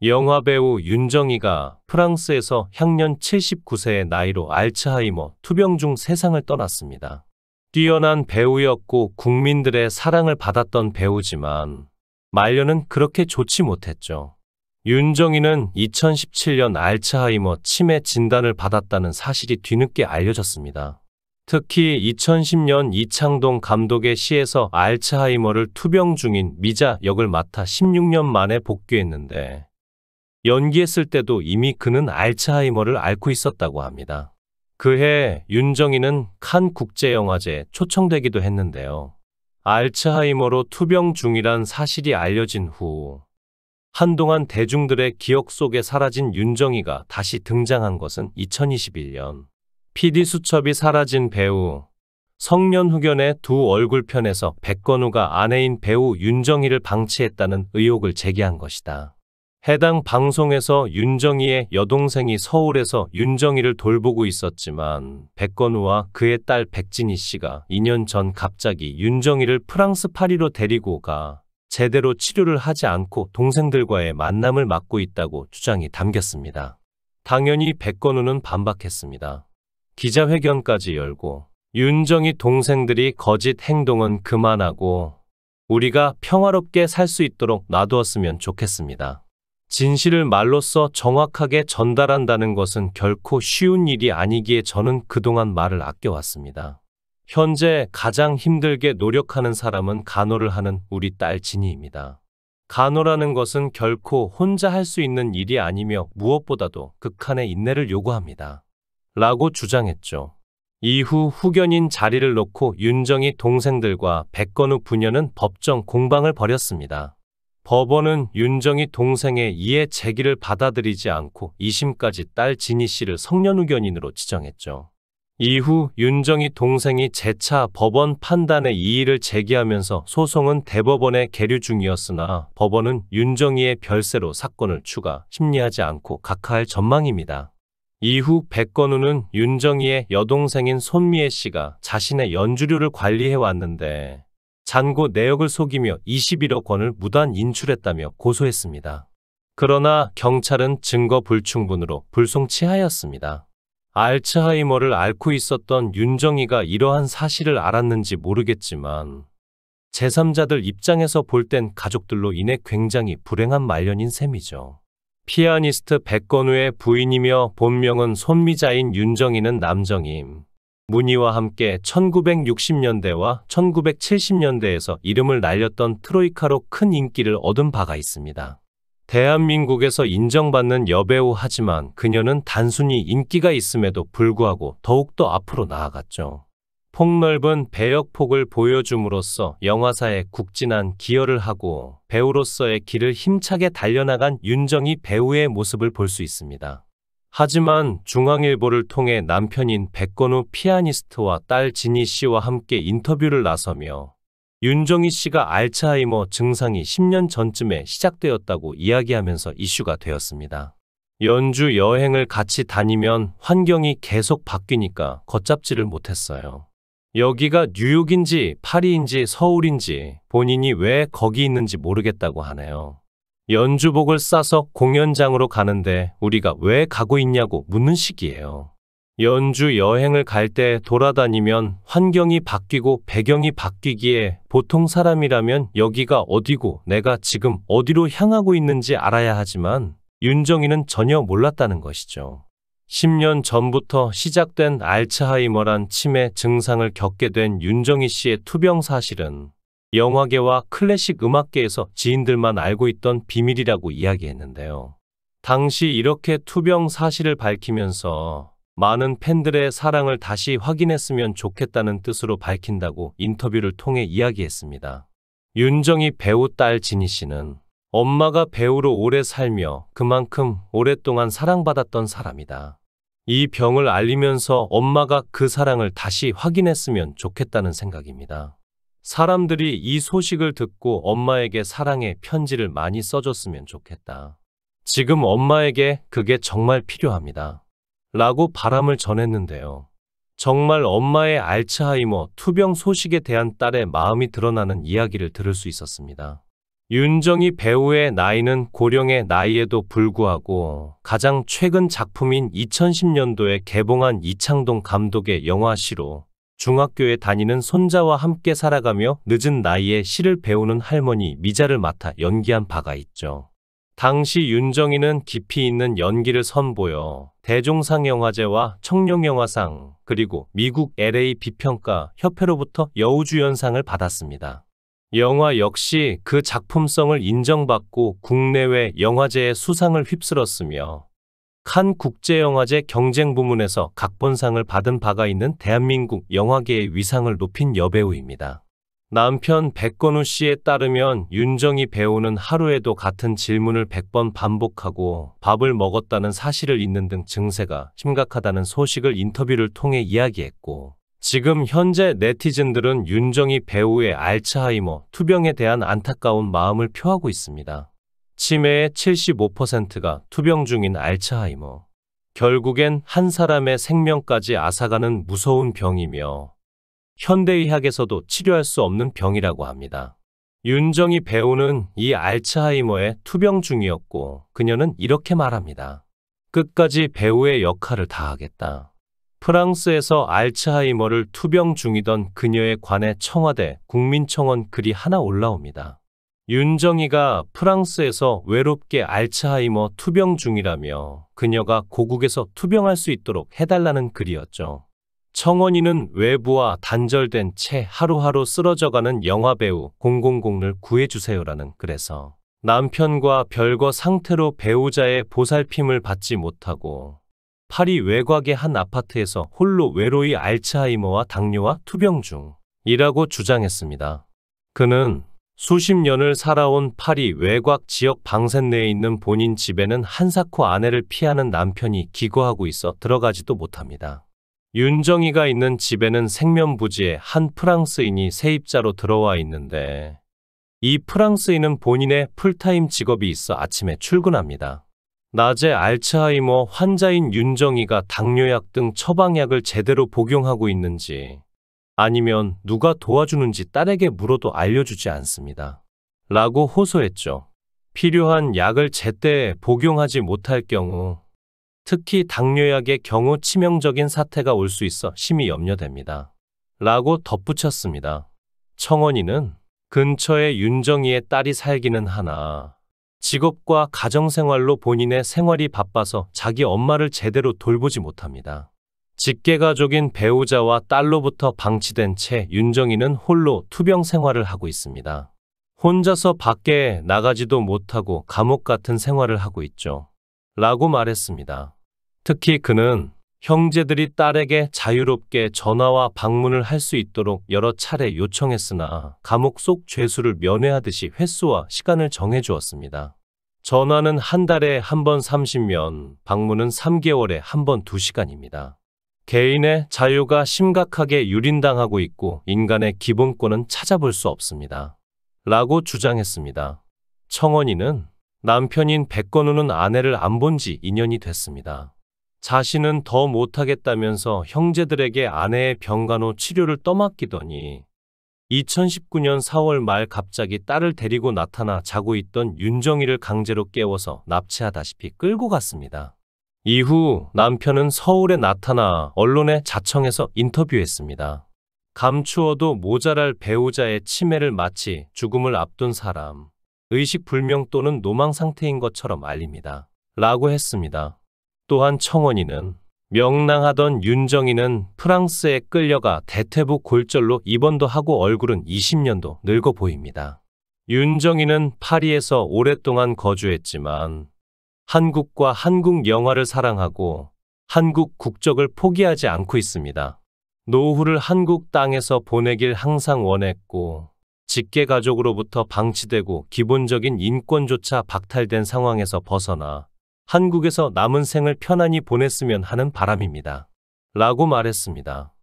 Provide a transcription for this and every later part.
영화배우 윤정이가 프랑스에서 향년 79세의 나이로 알츠하이머 투병 중 세상을 떠났습니다. 뛰어난 배우였고 국민들의 사랑을 받았던 배우지만 말년은 그렇게 좋지 못했죠. 윤정이는 2017년 알츠하이머 치매 진단을 받았다는 사실이 뒤늦게 알려졌습니다. 특히 2010년 이창동 감독의 시에서 알츠하이머를 투병 중인 미자 역을 맡아 16년 만에 복귀했는데 연기했을 때도 이미 그는 알츠하이머를 앓고 있었다고 합니다. 그해 윤정이는 칸 국제영화제에 초청되기도 했는데요. 알츠하이머로 투병 중이란 사실이 알려진 후 한동안 대중들의 기억 속에 사라진 윤정이가 다시 등장한 것은 2021년 PD수첩이 사라진 배우 성년후견의 두 얼굴편에서 백건우가 아내인 배우 윤정이를 방치했다는 의혹을 제기한 것이다. 해당 방송에서 윤정이의 여동생이 서울에서 윤정이를 돌보고 있었지만 백건우와 그의 딸 백진희 씨가 2년 전 갑자기 윤정이를 프랑스 파리로 데리고 가 제대로 치료를 하지 않고 동생들과의 만남을 막고 있다고 주장이 담겼습니다. 당연히 백건우는 반박했습니다. 기자회견까지 열고 윤정이 동생들이 거짓 행동은 그만하고 우리가 평화롭게 살 수 있도록 놔두었으면 좋겠습니다. 진실을 말로써 정확하게 전달한다는 것은 결코 쉬운 일이 아니기에 저는 그동안 말을 아껴왔습니다. 현재 가장 힘들게 노력하는 사람은 간호를 하는 우리 딸 진희입니다. 간호라는 것은 결코 혼자 할 수 있는 일이 아니며 무엇보다도 극한의 인내를 요구합니다. 라고 주장했죠. 이후 후견인 자리를 놓고 윤정이 동생들과 백건우 부녀는 법정 공방을 벌였습니다. 법원은 윤정이 동생의 이해 제기를 받아들이지 않고 2심까지 딸 진희 씨를 성년후견인으로 지정했죠. 이후 윤정이 동생이 재차 법원 판단에 이의를 제기하면서 소송은 대법원에 계류 중이었으나 법원은 윤정이의 별세로 사건을 추가 심리하지 않고 각하할 전망입니다. 이후 백건우는 윤정이의 여동생인 손미애 씨가 자신의 연주료를 관리해왔는데 잔고 내역을 속이며 21억 원을 무단 인출했다며 고소했습니다. 그러나 경찰은 증거 불충분으로 불송치하였습니다. 알츠하이머를 앓고 있었던 윤정이가 이러한 사실을 알았는지 모르겠지만 제3자들 입장에서 볼 땐 가족들로 인해 굉장히 불행한 말년인 셈이죠. 피아니스트 백건우의 부인이며 본명은 손미자인 윤정이는 남정임, 문희와 함께 1960년대와 1970년대에서 이름을 날렸던 트로이카로 큰 인기를 얻은 바가 있습니다. 대한민국에서 인정받는 여배우 하지만 그녀는 단순히 인기가 있음에도 불구하고 더욱더 앞으로 나아갔죠. 폭넓은 배역폭을 보여줌으로써 영화사에 국진한 기여를 하고 배우로서의 길을 힘차게 달려나간 윤정이 배우의 모습을 볼 수 있습니다. 하지만 중앙일보를 통해 남편인 백건우 피아니스트와 딸 진희 씨와 함께 인터뷰를 나서며 윤정이 씨가 알츠하이머 증상이 10년 전쯤에 시작되었다고 이야기하면서 이슈가 되었습니다. 연주 여행을 같이 다니면 환경이 계속 바뀌니까 걷잡지를 못했어요. 여기가 뉴욕인지 파리인지 서울인지 본인이 왜 거기 있는지 모르겠다고 하네요. 연주복을 싸서 공연장으로 가는데 우리가 왜 가고 있냐고 묻는 식이에요. 연주 여행을 갈 때 돌아다니면 환경이 바뀌고 배경이 바뀌기에 보통 사람이라면 여기가 어디고 내가 지금 어디로 향하고 있는지 알아야 하지만 윤정이는 전혀 몰랐다는 것이죠. 10년 전부터 시작된 알츠하이머란 치매 증상을 겪게 된 윤정이 씨의 투병 사실은 영화계와 클래식 음악계에서 지인들만 알고 있던 비밀이라고 이야기했는데요. 당시 이렇게 투병 사실을 밝히면서 많은 팬들의 사랑을 다시 확인했으면 좋겠다는 뜻으로 밝힌다고 인터뷰를 통해 이야기했습니다. 윤정이 배우 딸 진희 씨는 엄마가 배우로 오래 살며 그만큼 오랫동안 사랑받았던 사람이다. 이 병을 알리면서 엄마가 그 사랑을 다시 확인했으면 좋겠다는 생각입니다. 사람들이 이 소식을 듣고 엄마에게 사랑의 편지를 많이 써줬으면 좋겠다. 지금 엄마에게 그게 정말 필요합니다. 라고 바람을 전했는데요. 정말 엄마의 알츠하이머 투병 소식에 대한 딸의 마음이 드러나는 이야기를 들을 수 있었습니다. 윤정이 배우의 나이는 고령의 나이에도 불구하고 가장 최근 작품인 2010년도에 개봉한 이창동 감독의 영화 시로 중학교에 다니는 손자와 함께 살아가며 늦은 나이에 시를 배우는 할머니 미자를 맡아 연기한 바가 있죠. 당시 윤정이는 깊이 있는 연기를 선보여 대종상영화제와 청룡영화상 그리고 미국 LA 비평가 협회로부터 여우주연상을 받았습니다. 영화 역시 그 작품성을 인정받고 국내외 영화제의 수상을 휩쓸었으며 칸 국제영화제 경쟁 부문에서 각본상을 받은 바가 있는 대한민국 영화계의 위상을 높인 여배우입니다. 남편 백건우 씨에 따르면 윤정이 배우는 하루에도 같은 질문을 100번 반복하고 밥을 먹었다는 사실을 잊는 등 증세가 심각하다는 소식을 인터뷰를 통해 이야기했고, 지금 현재 네티즌들은 윤정이 배우의 알츠하이머 투병에 대한 안타까운 마음을 표하고 있습니다. 치매의 75%가 투병 중인 알츠하이머. 결국엔 한 사람의 생명까지 앗아가는 무서운 병이며 현대의학에서도 치료할 수 없는 병이라고 합니다. 윤정이 배우는 이 알츠하이머의 투병 중이었고 그녀는 이렇게 말합니다. 끝까지 배우의 역할을 다하겠다. 프랑스에서 알츠하이머를 투병 중이던 그녀에 관해 청와대 국민청원 글이 하나 올라옵니다. 윤정이가 프랑스에서 외롭게 알츠하이머 투병 중이라며 그녀가 고국에서 투병할 수 있도록 해달라는 글이었죠. 청원인은 외부와 단절된 채 하루하루 쓰러져가는 영화배우 000을 구해주세요라는 글에서 남편과 별거 상태로 배우자의 보살핌을 받지 못하고 파리 외곽의 한 아파트에서 홀로 외로이 알츠하이머와 당뇨와 투병 중이라고 주장했습니다. 그는 수십 년을 살아온 파리 외곽 지역 방센내에 있는 본인 집에는 한사코 아내를 피하는 남편이 기거하고 있어 들어가지도 못합니다. 윤정이가 있는 집에는 생면부지에 한 프랑스인이 세입자로 들어와 있는데 이 프랑스인은 본인의 풀타임 직업이 있어 아침에 출근합니다. 낮에 알츠하이머 환자인 윤정이가 당뇨약 등 처방약을 제대로 복용하고 있는지 아니면 누가 도와주는지 딸에게 물어도 알려주지 않습니다. 라고 호소했죠. 필요한 약을 제때 복용하지 못할 경우, 특히 당뇨약의 경우 치명적인 사태가 올 수 있어 심히 염려됩니다. 라고 덧붙였습니다. 청원이는 근처에 윤정이의 딸이 살기는 하나 직업과 가정생활로 본인의 생활이 바빠서 자기 엄마를 제대로 돌보지 못합니다. 직계가족인 배우자와 딸로부터 방치된 채 윤정이는 홀로 투병 생활을 하고 있습니다. 혼자서 밖에 나가지도 못하고 감옥 같은 생활을 하고 있죠. 라고 말했습니다. 특히 그는 형제들이 딸에게 자유롭게 전화와 방문을 할 수 있도록 여러 차례 요청했으나 감옥 속 죄수를 면회하듯이 횟수와 시간을 정해주었습니다. 전화는 한 달에 한 번 30면, 방문은 3개월에 한 번 2시간입니다. 개인의 자유가 심각하게 유린당하고 있고 인간의 기본권은 찾아볼 수 없습니다. 라고 주장했습니다. 청원이는 남편인 백건우는 아내를 안 본 지 2년이 됐습니다. 자신은 더 못하겠다면서 형제들에게 아내의 병간호 치료를 떠맡기더니 2019년 4월 말 갑자기 딸을 데리고 나타나 자고 있던 윤정이를 강제로 깨워서 납치하다시피 끌고 갔습니다. 이후 남편은 서울에 나타나 언론에 자청해서 인터뷰했습니다. 감추어도 모자랄 배우자의 치매를 마치 죽음을 앞둔 사람, 의식불명 또는 노망 상태인 것처럼 알립니다. 라고 했습니다. 또한 청원이는 명랑하던 윤정이는 프랑스에 끌려가 대퇴부 골절로 입원도 하고 얼굴은 20년도 늙어 보입니다. 윤정이는 파리에서 오랫동안 거주했지만 한국과 한국 영화를 사랑하고 한국 국적을 포기하지 않고 있습니다. 노후를 한국 땅에서 보내길 항상 원했고 직계가족으로부터 방치되고 기본적인 인권조차 박탈된 상황에서 벗어나 한국에서 남은 생을 편안히 보냈으면 하는 바람입니다. 라고 말했습니다.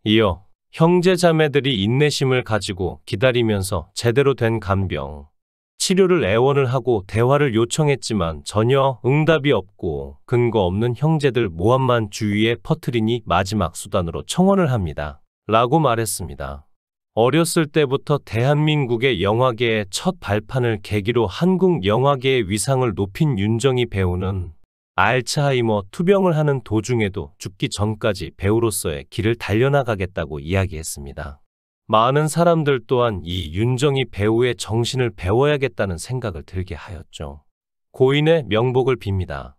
이어 형제자매들이 인내심을 가지고 기다리면서 제대로 된 간병, 치료를 애원을 하고 대화를 요청했지만 전혀 응답이 없고 근거 없는 형제들 모함만 주위에 퍼뜨리니 마지막 수단으로 청원을 합니다. 라고 말했습니다. 어렸을 때부터 대한민국의 영화계의 첫 발판을 계기로 한국 영화계의 위상을 높인 윤정희 배우는 알츠하이머 투병을 하는 도중에도 죽기 전까지 배우로서의 길을 달려나가겠다고 이야기했습니다. 많은 사람들 또한 이 윤정희 배우의 정신을 배워야겠다는 생각을 들게 하였죠. 고인의 명복을 빕니다.